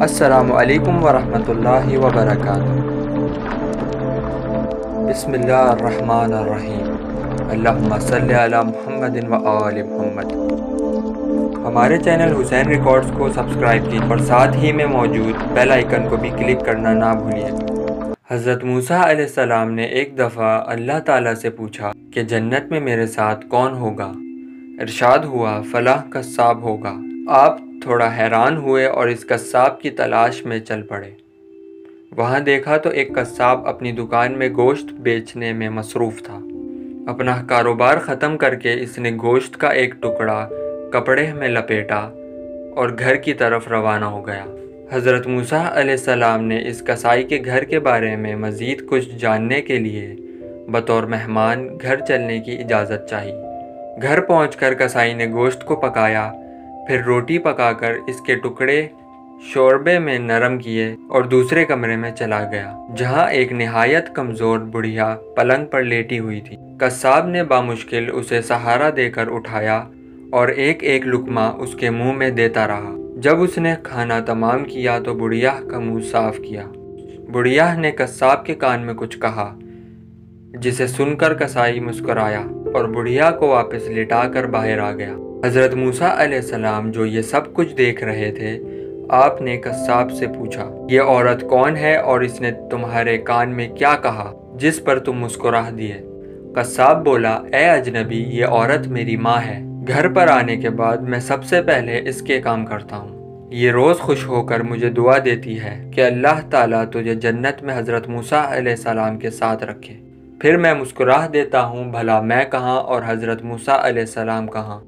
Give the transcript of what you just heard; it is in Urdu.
السلام علیکم ورحمۃ اللہ وبرکاتہ۔ بسم اللہ الرحمن الرحیم۔ اللہم صلی علی محمد و آل محمد۔ ہمارے چینل حسین ریکارڈز کو سبسکرائب کیجیے اور ساتھ ہی میں موجود بیل آئیکن کو بھی کلک کرنا نہ بھولیے۔ حضرت موسیٰ علیہ السلام نے ایک دفعہ اللہ تعالیٰ سے پوچھا کہ جنت میں میرے ساتھ کون ہوگا؟ ارشاد ہوا فلاں قصاب ہوگا۔ آپ تھوڑا حیران ہوئے اور اس قصاب کی تلاش میں چل پڑے۔ وہاں دیکھا تو ایک قصاب اپنی دکان میں گوشت بیچنے میں مصروف تھا۔ اپنا کاروبار ختم کر کے اس نے گوشت کا ایک ٹکڑا کپڑے میں لپیٹا اور گھر کی طرف روانہ ہو گیا۔ حضرت موسیٰ علیہ السلام نے اس کسائی کے گھر کے بارے میں مزید کچھ جاننے کے لیے بطور مہمان گھر چلنے کی اجازت چاہی۔ گھر پہنچ کر کسائی نے گوشت کو پکایا، پھر روٹی پکا کر اس کے ٹکڑے شوربے میں نرم کیے اور دوسرے کمرے میں چلا گیا، جہاں ایک نہایت کمزور بڑھیا پلنگ پر لیٹی ہوئی تھی۔ قصاب نے بامشکل اسے سہارا دے کر اٹھایا اور ایک ایک لقمہ اس کے منہ میں دیتا رہا۔ جب اس نے کھانا تمام کیا تو بڑھیا کا منہ صاف کیا۔ بڑھیا نے قصاب کے کان میں کچھ کہا، جسے سن کر کسائی مسکرایا اور بڑھیا کو واپس لٹا کر باہر آ گیا۔ حضرت موسیٰ علیہ السلام جو یہ سب کچھ دیکھ رہے تھے، آپ نے قصاب سے پوچھا، یہ عورت کون ہے اور اس نے تمہارے کان میں کیا کہا جس پر تم مسکرا دیے؟ قصاب بولا، اے اجنبی، یہ عورت میری ماں ہے۔ گھر پر آنے کے بعد میں سب سے پہلے اس کے کام کرتا ہوں۔ یہ روز خوش ہو کر مجھے دعا دیتی ہے کہ اللہ تعالیٰ تجھے جنت میں حضرت موسیٰ علیہ السلام کے ساتھ رکھے۔ پھر میں مسکرا دیتا ہوں، بھلا میں کہاں اور حضرت موسیٰ علیہ السلام کہاں؟